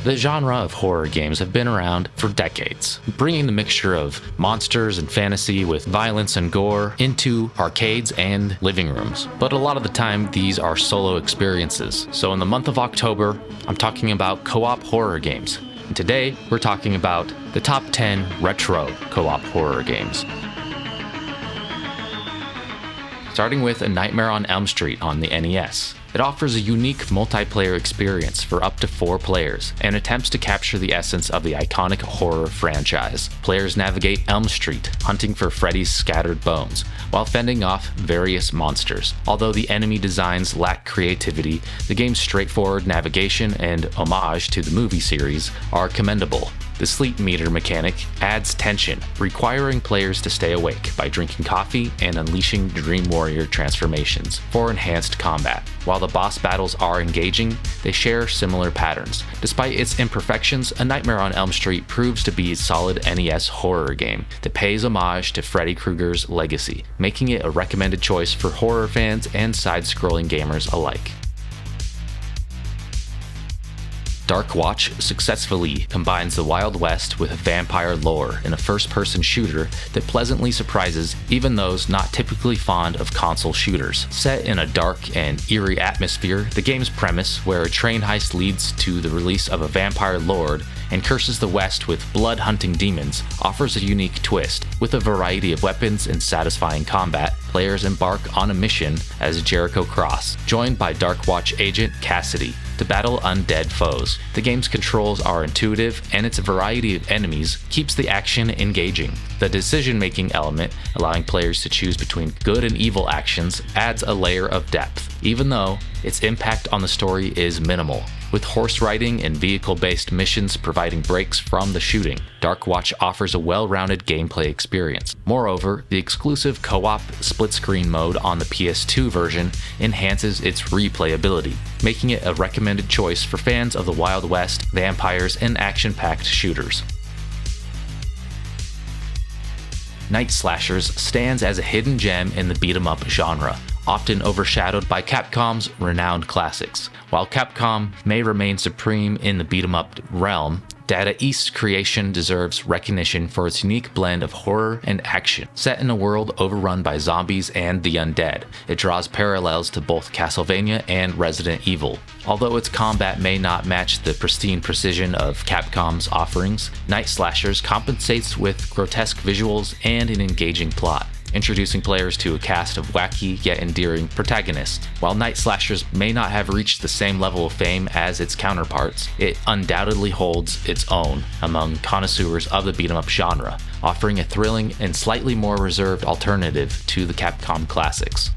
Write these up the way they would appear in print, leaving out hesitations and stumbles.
The genre of horror games have been around for decades, bringing the mixture of monsters and fantasy with violence and gore into arcades and living rooms. But a lot of the time, these are solo experiences. So in the month of October, I'm talking about co-op horror games. And today, we're talking about the top 10 retro co-op horror games. Starting with A Nightmare on Elm Street on the NES. It offers a unique multiplayer experience for up to 4 players and attempts to capture the essence of the iconic horror franchise. Players navigate Elm Street, hunting for Freddy's scattered bones, while fending off various monsters. Although the enemy designs lack creativity, the game's straightforward navigation and homage to the movie series are commendable. The sleep meter mechanic adds tension, requiring players to stay awake by drinking coffee and unleashing Dream Warrior transformations for enhanced combat. While the boss battles are engaging, they share similar patterns. Despite its imperfections, A Nightmare on Elm Street proves to be a solid NES horror game that pays homage to Freddy Krueger's legacy, making it a recommended choice for horror fans and side-scrolling gamers alike. Dark Watch successfully combines the Wild West with vampire lore in a first-person shooter that pleasantly surprises even those not typically fond of console shooters. Set in a dark and eerie atmosphere, the game's premise, where a train heist leads to the release of a vampire lord and curses the West with blood-hunting demons, offers a unique twist. With a variety of weapons and satisfying combat, players embark on a mission as Jericho Cross, joined by Dark Watch agent Cassidy, to battle undead foes. The game's controls are intuitive, and its variety of enemies keeps the action engaging. The decision-making element, allowing players to choose between good and evil actions, adds a layer of depth, even though its impact on the story is minimal. With horse riding and vehicle-based missions providing breaks from the shooting, Dark Watch offers a well-rounded gameplay experience. Moreover, the exclusive co-op split-screen mode on the PS2 version enhances its replayability, making it a recommended choice for fans of the Wild West, vampires, and action-packed shooters. Night Slashers stands as a hidden gem in the beat-em-up genre, often overshadowed by Capcom's renowned classics. While Capcom may remain supreme in the beat-em-up realm, Data East's creation deserves recognition for its unique blend of horror and action. Set in a world overrun by zombies and the undead, it draws parallels to both Castlevania and Resident Evil. Although its combat may not match the pristine precision of Capcom's offerings, Night Slashers compensates with grotesque visuals and an engaging plot, introducing players to a cast of wacky yet endearing protagonists. While Night Slashers may not have reached the same level of fame as its counterparts, it undoubtedly holds its own among connoisseurs of the beat-em-up genre, offering a thrilling and slightly more reserved alternative to the Capcom classics.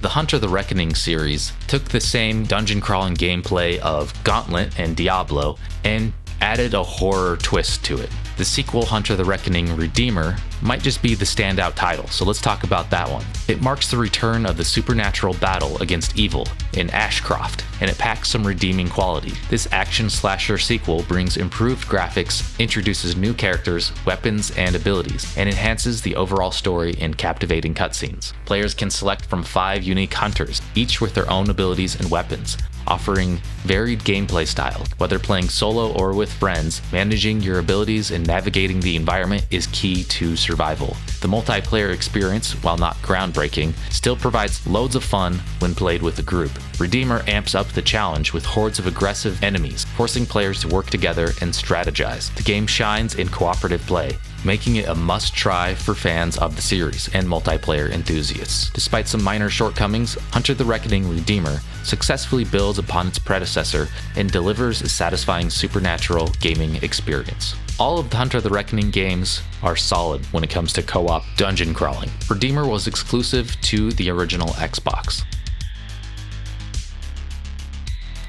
The Hunter the Reckoning series took the same dungeon-crawling gameplay of Gauntlet and Diablo and added a horror twist to it. The sequel, Hunter the Reckoning Redeemer, might just be the standout title, so let's talk about that one. It marks the return of the supernatural battle against evil in Ashcroft, and it packs some redeeming quality. This action slasher sequel brings improved graphics, introduces new characters, weapons, and abilities, and enhances the overall story in captivating cutscenes. Players can select from 5 unique hunters, each with their own abilities and weapons, offering varied gameplay style. Whether playing solo or with friends, managing your abilities and navigating the environment is key to survival. The multiplayer experience, while not groundbreaking, still provides loads of fun when played with a group. Redeemer amps up the challenge with hordes of aggressive enemies, forcing players to work together and strategize. The game shines in cooperative play, making it a must-try for fans of the series and multiplayer enthusiasts. Despite some minor shortcomings, Hunter the Reckoning Redeemer successfully builds upon its predecessor and delivers a satisfying supernatural gaming experience. All of the Hunter the Reckoning games are solid when it comes to co-op dungeon crawling. Redeemer was exclusive to the original Xbox.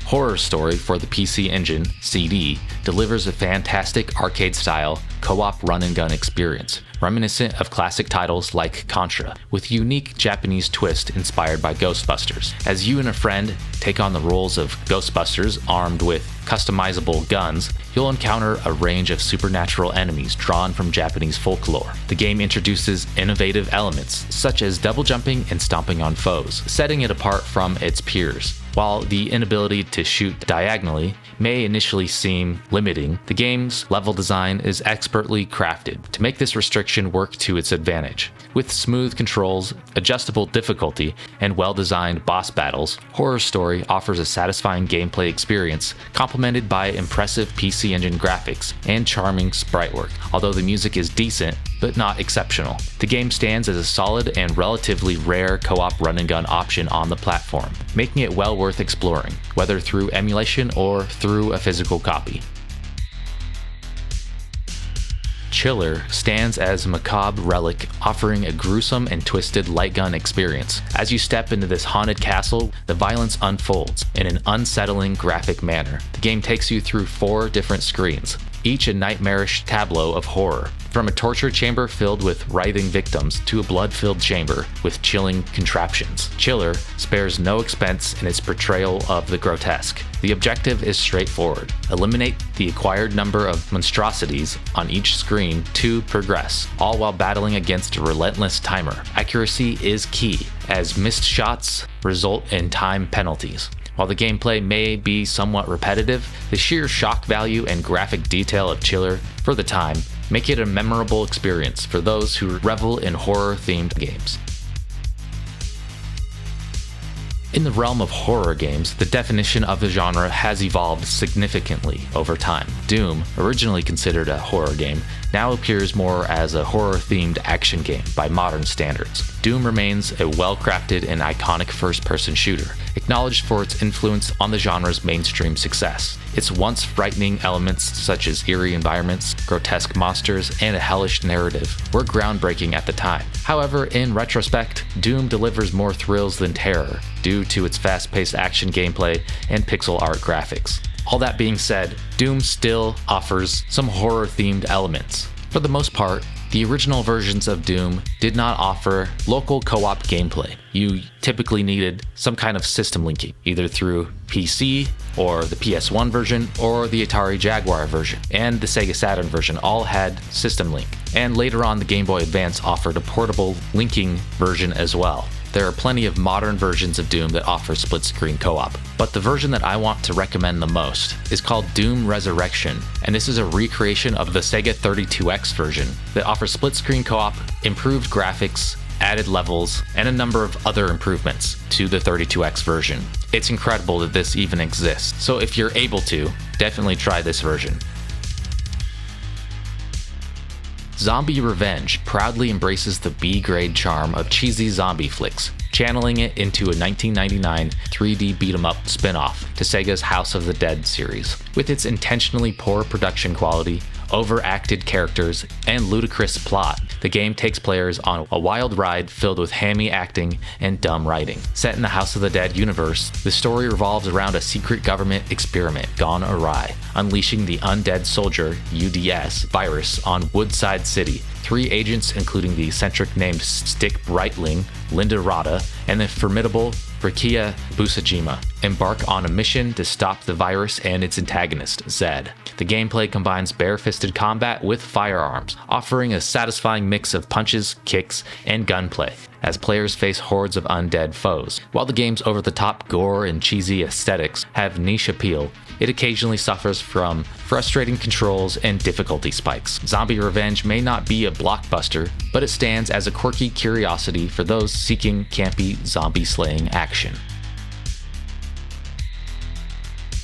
Horror Story for the PC Engine, CD, delivers a fantastic arcade-style co-op run-and-gun experience, reminiscent of classic titles like Contra, with a unique Japanese twist inspired by Ghostbusters. As you and a friend take on the roles of Ghostbusters armed with customizable guns, you'll encounter a range of supernatural enemies drawn from Japanese folklore. The game introduces innovative elements, such as double jumping and stomping on foes, setting it apart from its peers. While the inability to shoot diagonally may initially seem limiting, the game's level design is expertly crafted to make this restriction work to its advantage. With smooth controls, adjustable difficulty, and well-designed boss battles, Horror Story offers a satisfying gameplay experience complemented by impressive PC Engine graphics and charming sprite work, although the music is decent but not exceptional. The game stands as a solid and relatively rare co-op run-and-gun option on the platform, making it well worth exploring, whether through emulation or through a physical copy. Chiller stands as a macabre relic, offering a gruesome and twisted light gun experience. As you step into this haunted castle, the violence unfolds in an unsettling graphic manner. The game takes you through 4 different screens, each a nightmarish tableau of horror. From a torture chamber filled with writhing victims to a blood-filled chamber with chilling contraptions, Chiller spares no expense in its portrayal of the grotesque. The objective is straightforward: eliminate the acquired number of monstrosities on each screen to progress, all while battling against a relentless timer. Accuracy is key, as missed shots result in time penalties. While the gameplay may be somewhat repetitive, the sheer shock value and graphic detail of Chiller, for the time, make it a memorable experience for those who revel in horror-themed games. In the realm of horror games, the definition of the genre has evolved significantly over time. Doom, originally considered a horror game, now appears more as a horror-themed action game by modern standards. Doom remains a well-crafted and iconic first-person shooter, acknowledged for its influence on the genre's mainstream success. Its once frightening elements such as eerie environments, grotesque monsters, and a hellish narrative were groundbreaking at the time. However, in retrospect, Doom delivers more thrills than terror due to its fast-paced action gameplay and pixel art graphics. All that being said, Doom still offers some horror-themed elements. For the most part, the original versions of Doom did not offer local co-op gameplay. You typically needed some kind of system linking, either through PC or the PS1 version or the Atari Jaguar version, and the Sega Saturn version all had system link. And later on, the Game Boy Advance offered a portable linking version as well. There are plenty of modern versions of Doom that offer split-screen co-op, but the version that I want to recommend the most is called Doom Resurrection, and this is a recreation of the Sega 32X version that offers split-screen co-op, improved graphics, added levels, and a number of other improvements to the 32X version. It's incredible that this even exists, so if you're able to, definitely try this version. Zombie Revenge proudly embraces the B-grade charm of cheesy zombie flicks, channeling it into a 1999 3D beat-em-up spin-off to Sega's House of the Dead series. With its intentionally poor production quality, overacted characters, and ludicrous plot, the game takes players on a wild ride filled with hammy acting and dumb writing. Set in the House of the Dead universe, the story revolves around a secret government experiment gone awry, unleashing the undead soldier UDS virus on Woodside City. 3 agents, including the eccentric named Stick Brightling, Linda Rada, and the formidable Rikia Busajima, embark on a mission to stop the virus and its antagonist, Zed. The gameplay combines bare-fisted combat with firearms, offering a satisfying mix of punches, kicks, and gunplay, as players face hordes of undead foes. While the game's over-the-top gore and cheesy aesthetics have niche appeal, it occasionally suffers from frustrating controls and difficulty spikes. Zombie Revenge may not be a blockbuster, but it stands as a quirky curiosity for those seeking campy zombie-slaying action.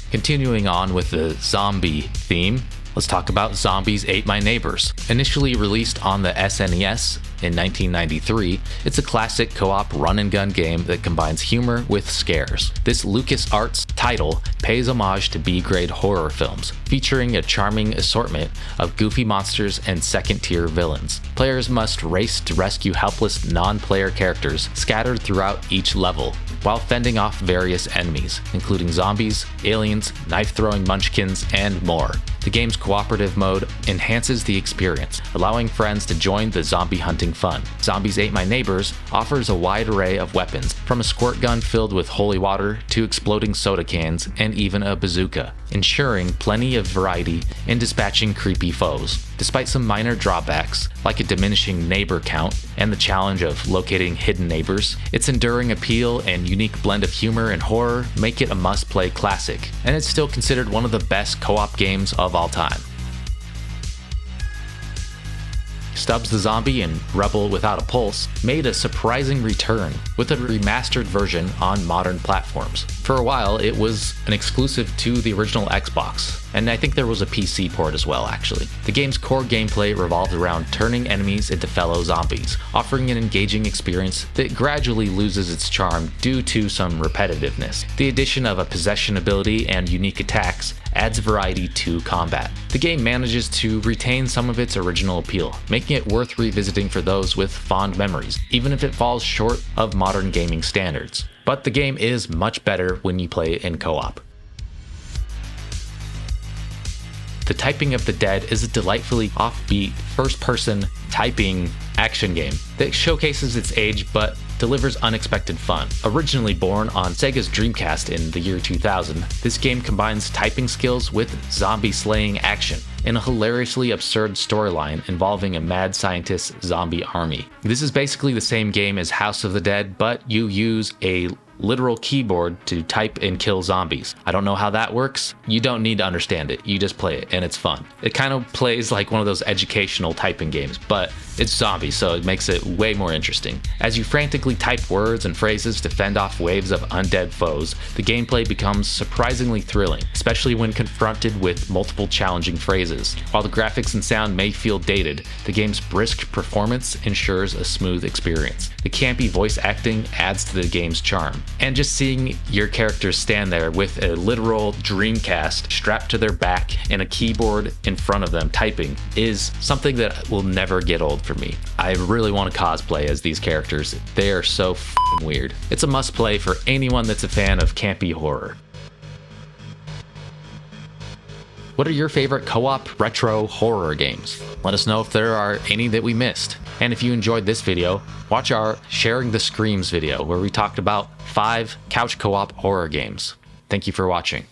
Continuing on with the zombie theme, let's talk about Zombies Ate My Neighbors. Initially released on the SNES in 1993, it's a classic co-op run-and-gun game that combines humor with scares. This LucasArts title pays homage to B-grade horror films, featuring a charming assortment of goofy monsters and second-tier villains. Players must race to rescue helpless non-player characters scattered throughout each level, while fending off various enemies, including zombies, aliens, knife-throwing munchkins, and more. The game's cooperative mode enhances the experience, allowing friends to join the zombie hunting fun. Zombies Ate My Neighbors offers a wide array of weapons, from a squirt gun filled with holy water to exploding soda cans and even a bazooka, ensuring plenty of variety in dispatching creepy foes. Despite some minor drawbacks, like a diminishing neighbor count and the challenge of locating hidden neighbors, its enduring appeal and unique blend of humor and horror make it a must-play classic, and it's still considered one of the best co-op games of all time. Stubbs the Zombie and Rebel Without a Pulse made a surprising return with a remastered version on modern platforms. For a while, it was an exclusive to the original Xbox, and I think there was a PC port as well, actually. The game's core gameplay revolved around turning enemies into fellow zombies, offering an engaging experience that gradually loses its charm due to some repetitiveness. The addition of a possession ability and unique attacks adds variety to combat. The game manages to retain some of its original appeal, making it worth revisiting for those with fond memories, even if it falls short of modern gaming standards. But the game is much better when you play it in co-op. The Typing of the Dead is a delightfully offbeat, first-person typing action game that showcases its age but delivers unexpected fun. Originally born on Sega's Dreamcast in the year 2000, this game combines typing skills with zombie-slaying action in a hilariously absurd storyline involving a mad scientist zombie army. This is basically the same game as House of the Dead, but you use a literal keyboard to type and kill zombies. I don't know how that works. You don't need to understand it. You just play it and it's fun. It kind of plays like one of those educational typing games, but it's zombies, so it makes it way more interesting. As you frantically type words and phrases to fend off waves of undead foes, the gameplay becomes surprisingly thrilling, especially when confronted with multiple challenging phrases. While the graphics and sound may feel dated, the game's brisk performance ensures a smooth experience. The campy voice acting adds to the game's charm. And just seeing your characters stand there with a literal Dreamcast strapped to their back and a keyboard in front of them typing is something that will never get old for me. I really want to cosplay as these characters. They are so f***ing weird. It's a must play for anyone that's a fan of campy horror. What are your favorite co-op retro horror games? Let us know if there are any that we missed. And if you enjoyed this video, watch our Sharing the Screams video where we talked about 5 couch co-op horror games. Thank you for watching.